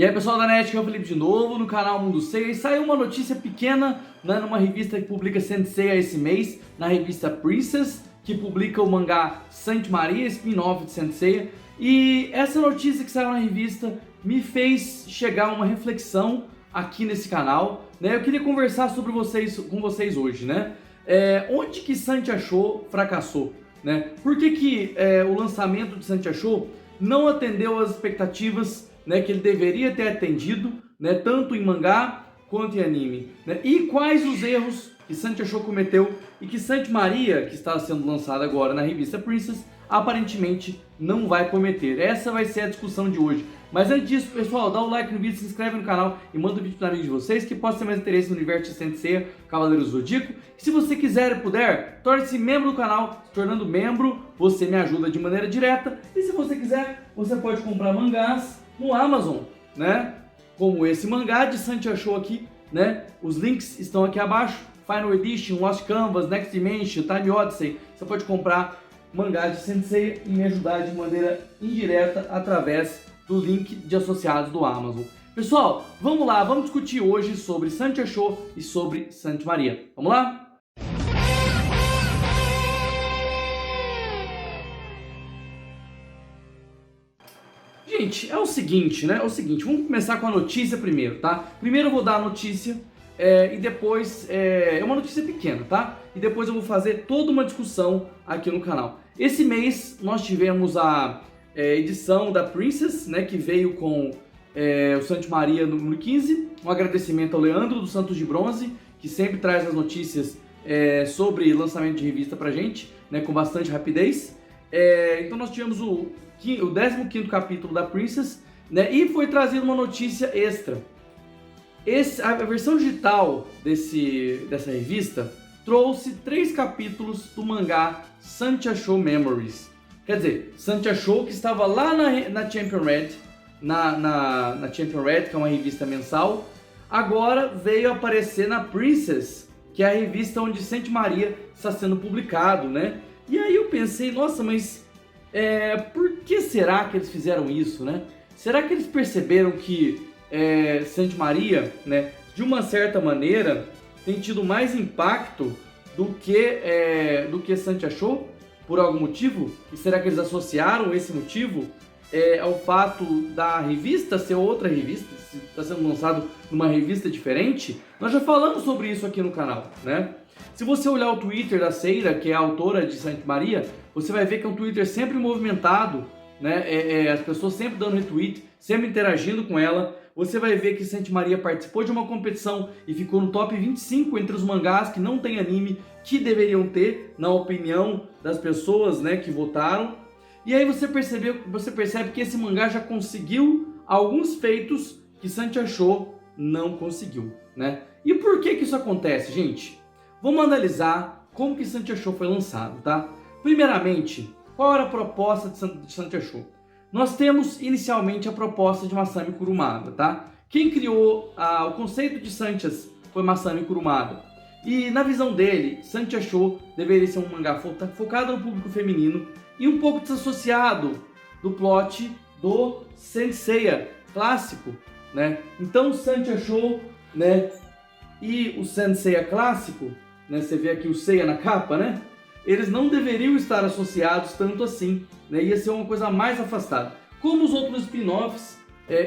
E aí pessoal da NET, aqui é o Felipe de novo, no canal Mundo Seiya. E saiu uma notícia pequena, né, numa revista que publica Senseiya esse mês, na revista Princess, que publica o mangá Saint Maria, spin-off de Senseiya. E essa notícia que saiu na revista me fez chegar a uma reflexão aqui nesse canal, né? Eu queria conversar com vocês hoje, né? Onde que Santi Show fracassou, né? Por que o lançamento de Santi Show não atendeu às expectativas, né, que ele deveria ter atendido, né, tanto em mangá quanto em anime, né? E quais os erros que Santi Show cometeu e que Saint Maria, que está sendo lançado agora na revista Princess, aparentemente não vai cometer. Essa vai ser a discussão de hoje. Mas antes disso, pessoal, dá o like no vídeo, se inscreve no canal e manda um vídeo para amigos de vocês que possa ter mais interesse no universo de Senseiya, Cavaleiro Zodíaco. E se você quiser e puder, torne-se membro do canal. Se tornando membro, você me ajuda de maneira direta. E se você quiser, você pode comprar mangás no Amazon, né? Como esse mangá de Santi Show aqui, né? Os links estão aqui abaixo. Final Edition, Lost Canvas, Next Dimension, Time Odyssey. Você pode comprar mangá de Senseiya e me ajudar de maneira indireta através do link de associados do Amazon. Pessoal, vamos lá, vamos discutir hoje sobre Santi Show e sobre Saint Maria. Vamos lá? Gente, é o seguinte, né? Vamos começar com a notícia primeiro, tá? Primeiro eu vou dar a notícia e depois... É uma notícia pequena, tá? E depois eu vou fazer toda uma discussão aqui no canal. Esse mês nós tivemos a edição da Princess, né? Que veio com o Saint Maria número 15. Um agradecimento ao Leandro dos Santos de Bronze, que sempre traz as notícias sobre lançamento de revista pra gente, né? Com bastante rapidez. Então nós tivemos o 15º capítulo da Princess, né? E foi trazida uma notícia extra. A versão digital dessa revista trouxe 3 capítulos do mangá Santi Show Memories. Quer dizer, Santi Show que estava lá na Champion Red, na Champion Red, que é uma revista mensal, agora veio aparecer na Princess, que é a revista onde Saint Maria está sendo publicado, né? E aí eu pensei, nossa, mas por que será que eles fizeram isso, né? Será que eles perceberam que Saint Maria, né, de uma certa maneira, tem tido mais impacto do que Santi Show, por algum motivo? E será que eles associaram esse motivo ao fato da revista ser outra revista, se está sendo lançado numa revista diferente? Nós já falamos sobre isso aqui no canal, né? Se você olhar o Twitter da Seira, que é a autora de Saint Maria, você vai ver que é um Twitter sempre movimentado, né? As pessoas sempre dando retweet, sempre interagindo com ela. Você vai ver que Saint Maria participou de uma competição e ficou no top 25 entre os mangás que não tem anime, que deveriam ter, na opinião das pessoas, né, que votaram. E aí você percebe que esse mangá já conseguiu alguns feitos que Santi Show não conseguiu, né? E por que isso acontece, gente? Vamos analisar como que Santi Show foi lançado, tá? Primeiramente, qual era a proposta de Santi Show? Nós temos inicialmente a proposta de Masami Kurumada, tá? Quem criou o conceito de Santias foi Masami Kurumada. E na visão dele, Santi Show deveria ser um mangá focado no público feminino e um pouco desassociado do plot do Senseiya clássico, né? Então o Santi Show, né, e o Senseiya clássico, né, você vê aqui o Seiya na capa, né? Eles não deveriam estar associados tanto assim, né? Ia ser uma coisa mais afastada. Como os outros spin-offs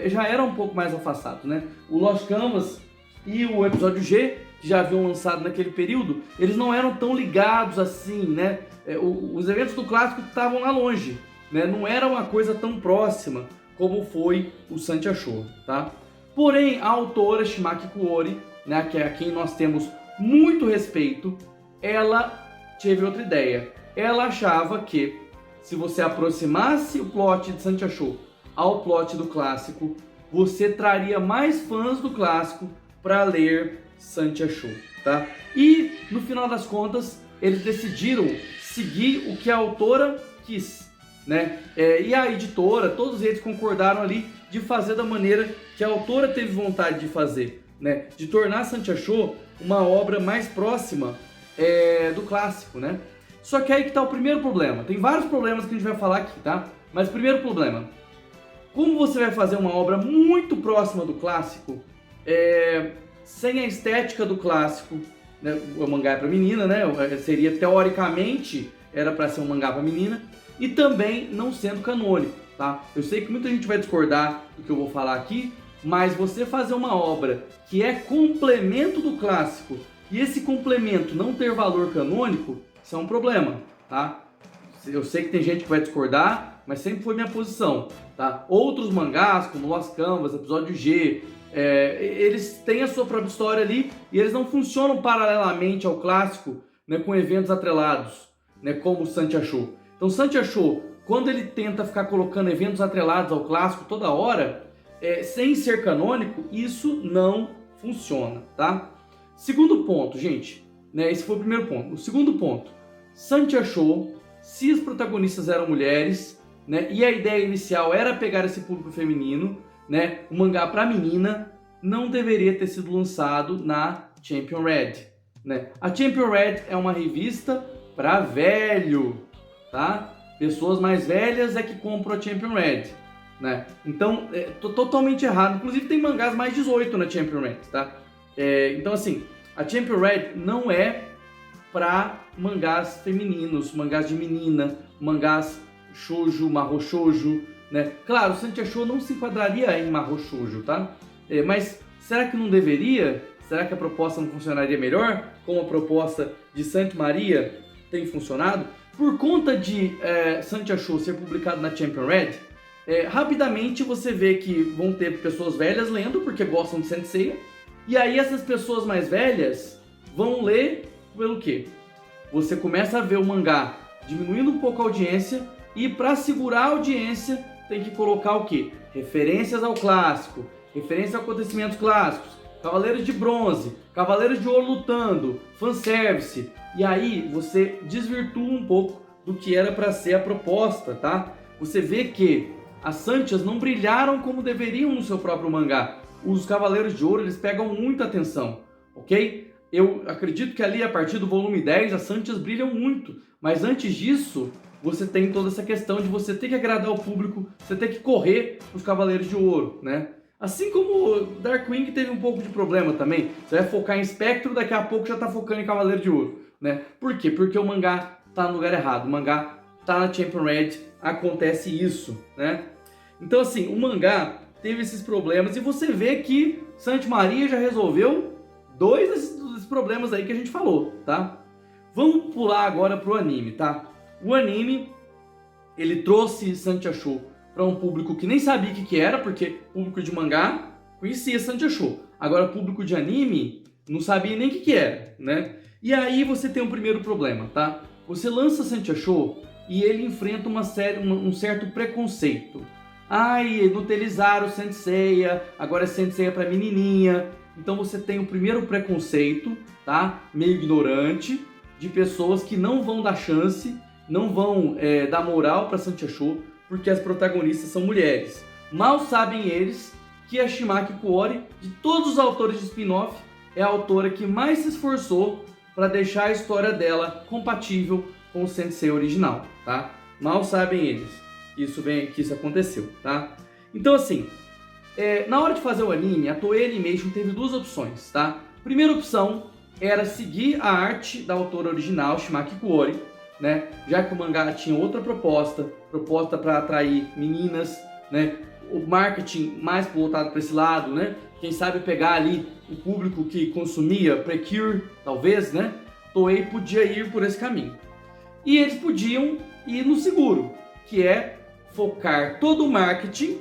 já eram um pouco mais afastados, né? O Lost Canvas e o episódio G, que já haviam lançado naquele período, eles não eram tão ligados assim, né? Os eventos do clássico estavam lá longe, né? Não era uma coisa tão próxima como foi o Santi Show, tá? Porém, a autora Shimaki Kuori, né, que é a quem nós temos muito respeito, ela teve outra ideia. Ela achava que se você aproximasse o plot de Santi Show ao plot do clássico, você traria mais fãs do clássico para ler Santi Show, tá? E no final das contas, eles decidiram seguir o que a autora quis, né? E a editora, todos eles concordaram ali de fazer da maneira que a autora teve vontade de fazer, né? De tornar Santi Show uma obra mais próxima do clássico, né? Só que aí que tá o primeiro problema. Tem vários problemas que a gente vai falar aqui, tá? Mas o primeiro problema, como você vai fazer uma obra muito próxima do clássico, sem a estética do clássico, né? O mangá é para menina, né? Seria teoricamente era para ser um mangá para menina, e também não sendo canônico, tá? Eu sei que muita gente vai discordar do que eu vou falar aqui, mas você fazer uma obra que é complemento do clássico e esse complemento não ter valor canônico, isso é um problema, tá? Eu sei que tem gente que vai discordar, mas sempre foi minha posição, tá? Outros mangás, como Lost Canvas, Episódio G, eles têm a sua própria história ali e eles não funcionam paralelamente ao clássico, né, com eventos atrelados, né, como o Santi Show. Então, o Santi Show, quando ele tenta ficar colocando eventos atrelados ao clássico toda hora, sem ser canônico, isso não funciona, tá? Segundo ponto, gente, né, esse foi o primeiro ponto. O segundo ponto, Santi Show, se os protagonistas eram mulheres, né, e a ideia inicial era pegar esse público feminino, né, um mangá para menina, não deveria ter sido lançado na Champion Red, né? A Champion Red é uma revista para velho, tá? Pessoas mais velhas é que compram a Champion Red, né? Então, totalmente errado. Inclusive tem mangás mais 18 na Champion Red, tá? Então, assim, a Champion Red não é para mangás femininos, mangás de menina, mangás shoujo, mahou shoujo, né? Claro, o Santi Show não se enquadraria em mahou shoujo, tá? Mas será que não deveria? Será que a proposta não funcionaria melhor? Como a proposta de Saint Maria tem funcionado? Por conta de Santi Show ser publicado na Champion Red, rapidamente você vê que vão ter pessoas velhas lendo porque gostam de Saint Seiya, e aí essas pessoas mais velhas vão ler pelo quê? Você começa a ver o mangá diminuindo um pouco a audiência, e para segurar a audiência tem que colocar o quê? Referências ao clássico, referências a acontecimentos clássicos, Cavaleiros de Bronze, Cavaleiros de Ouro lutando, fanservice, e aí você desvirtua um pouco do que era para ser a proposta, tá? Você vê que as Santias não brilharam como deveriam no seu próprio mangá. Os Cavaleiros de Ouro, eles pegam muita atenção, ok? Eu acredito que ali, a partir do volume 10, as Santias brilham muito, mas antes disso, você tem toda essa questão de você ter que agradar o público, você ter que correr os Cavaleiros de Ouro, né? Assim como Darkwing teve um pouco de problema também. Você vai focar em Spectro, daqui a pouco já tá focando em Cavaleiro de Ouro, né? Por quê? Porque o mangá tá no lugar errado, o mangá tá na Champion Red, acontece isso, né? Então, assim, o mangá teve esses problemas e você vê que Saint Maria já resolveu dois desses problemas aí que a gente falou, tá? Vamos pular agora pro anime, tá? O anime, ele trouxe Santi Show para um público que nem sabia o que era, porque público de mangá conhecia Santi Show. Agora, público de anime não sabia nem o que era, né? E aí você tem um primeiro problema, tá? Você lança Santi Show e ele enfrenta um certo preconceito. Ai, nutelizaram o Saint Seiya, agora é Saint Seiya para menininha. Então você tem o primeiro preconceito, tá? Meio ignorante, de pessoas que não vão dar chance, não vão dar moral para Santi Show, porque as protagonistas são mulheres. Mal sabem eles que a Shimaki Kuori, de todos os autores de spin-off, é a autora que mais se esforçou para deixar a história dela compatível com o Sensei original, tá? Mal sabem eles que isso aconteceu, tá? Então, assim, na hora de fazer o anime, a Toei Animation teve duas opções, tá? Primeira opção era seguir a arte da autora original, Shimaki Kuori, né? Já que o mangá tinha outra proposta para atrair meninas, né? O marketing mais voltado para esse lado, né? Quem sabe pegar ali o público que consumia Precure, talvez, né? Toei podia ir por esse caminho. E eles podiam ir no seguro, que é focar todo o marketing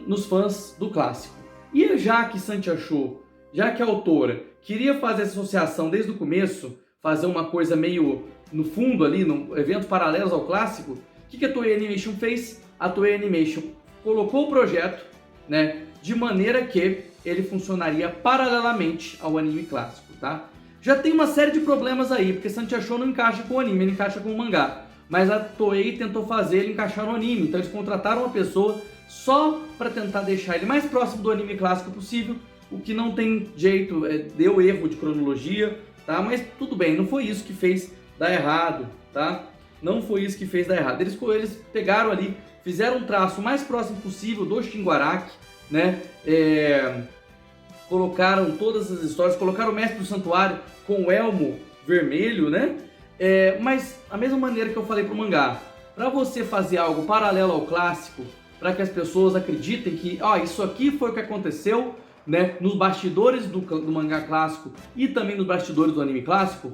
nos fãs do clássico. E já que Santi Show, já que a autora queria fazer essa associação desde o começo, fazer uma coisa meio no fundo ali, no eventos paralelos ao clássico, o que a Toei Animation fez? A Toei Animation colocou o projeto, né, de maneira que ele funcionaria paralelamente ao anime clássico, tá? Já tem uma série de problemas aí, porque Santi Show não encaixa com o anime, ele encaixa com o mangá. Mas a Toei tentou fazer ele encaixar no anime, então eles contrataram uma pessoa só para tentar deixar ele mais próximo do anime clássico possível, o que não tem jeito, deu erro de cronologia, tá? Mas tudo bem, não foi isso que fez dar errado, tá? Não foi isso que fez dar errado. Eles pegaram ali fizeram um traço mais próximo possível do Shingo-Araki, né? Colocaram todas as histórias, colocaram o Mestre do Santuário com o elmo vermelho, né? Mas a mesma maneira que eu falei pro mangá, para você fazer algo paralelo ao clássico, para que as pessoas acreditem que isso aqui foi o que aconteceu, né, nos bastidores do mangá clássico e também nos bastidores do anime clássico,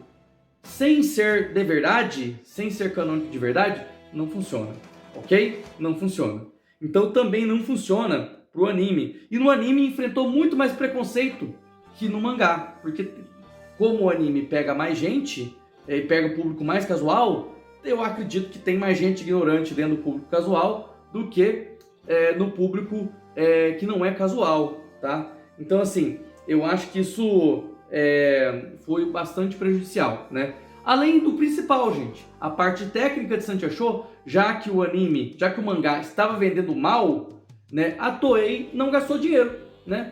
sem ser de verdade, sem ser canônico de verdade, não funciona, ok? Não funciona. Então também não funciona pro anime. E no anime enfrentou muito mais preconceito que no mangá, porque como o anime pega mais gente e pega o público mais casual, eu acredito que tem mais gente ignorante dentro do público casual do que no público que não é casual, tá? Então, assim, eu acho que isso foi bastante prejudicial, né? Além do principal, gente, a parte técnica de Santi Show, já que o mangá estava vendendo mal, né? A Toei não gastou dinheiro, né?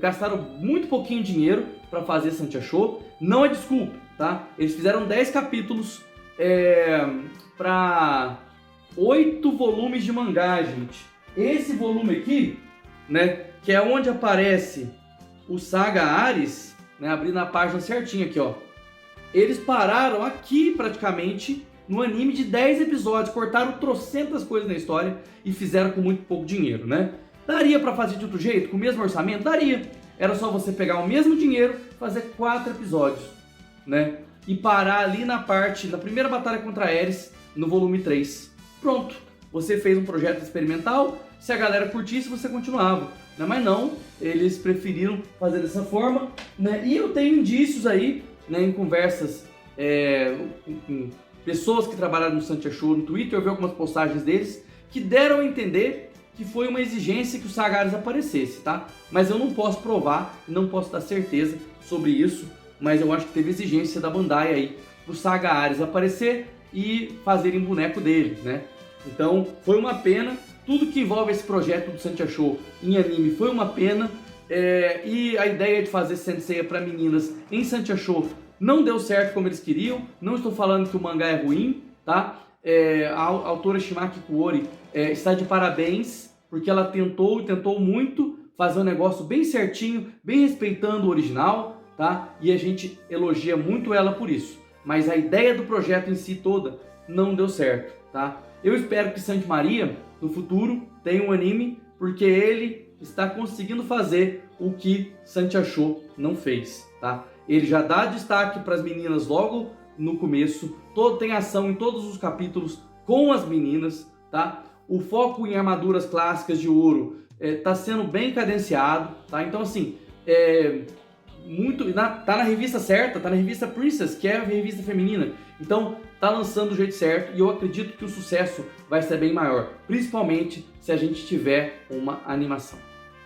Gastaram muito pouquinho dinheiro para fazer Santi Show. Não é desculpa, tá? Eles fizeram 10 capítulos para 8 volumes de mangá, gente. Esse volume aqui, né, que é onde aparece o Saga Ares, né, abrindo a página certinha aqui, ó. Eles pararam aqui praticamente no anime de 10 episódios, cortaram trocentas coisas na história e fizeram com muito pouco dinheiro, né? Daria para fazer de outro jeito, com o mesmo orçamento? Daria. Era só você pegar o mesmo dinheiro, fazer 4 episódios, né? E parar ali na primeira batalha contra Ares, no volume 3. Pronto. Você fez um projeto experimental, se a galera curtisse, você continuava. Né? Mas não, eles preferiram fazer dessa forma, né? E eu tenho indícios aí, né, em conversas com pessoas que trabalharam no Santi Show no Twitter, eu vi algumas postagens deles, que deram a entender que foi uma exigência que o Saga Ares aparecesse, tá? Mas eu não posso provar, não posso dar certeza sobre isso, mas eu acho que teve exigência da Bandai aí, pro Saga Ares aparecer e fazerem boneco dele, né? Então, foi uma pena. Tudo que envolve esse projeto do Santi Show em anime foi uma pena. E a ideia de fazer Senseiya para meninas em Santi Show não deu certo como eles queriam. Não estou falando que o mangá é ruim, tá? A autora Shimaki Kuori está de parabéns, porque ela tentou muito fazer um negócio bem certinho, bem respeitando o original, tá? E a gente elogia muito ela por isso. Mas a ideia do projeto em si toda não deu certo, tá? Eu espero que Saint Maria, no futuro, tenha um anime, porque ele está conseguindo fazer o que Santi Show não fez, tá? Ele já dá destaque para as meninas logo no começo, tem ação em todos os capítulos com as meninas, tá? O foco em armaduras clássicas de ouro está sendo bem cadenciado, tá? Então, assim, tá na revista certa, tá na revista Princess, que é a revista feminina. Então, tá lançando do jeito certo e eu acredito que o sucesso vai ser bem maior, principalmente se a gente tiver uma animação.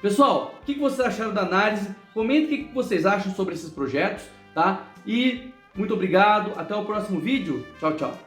Pessoal, o que vocês acharam da análise? Comentem o que vocês acham sobre esses projetos, tá? E muito obrigado, até o próximo vídeo. Tchau, tchau.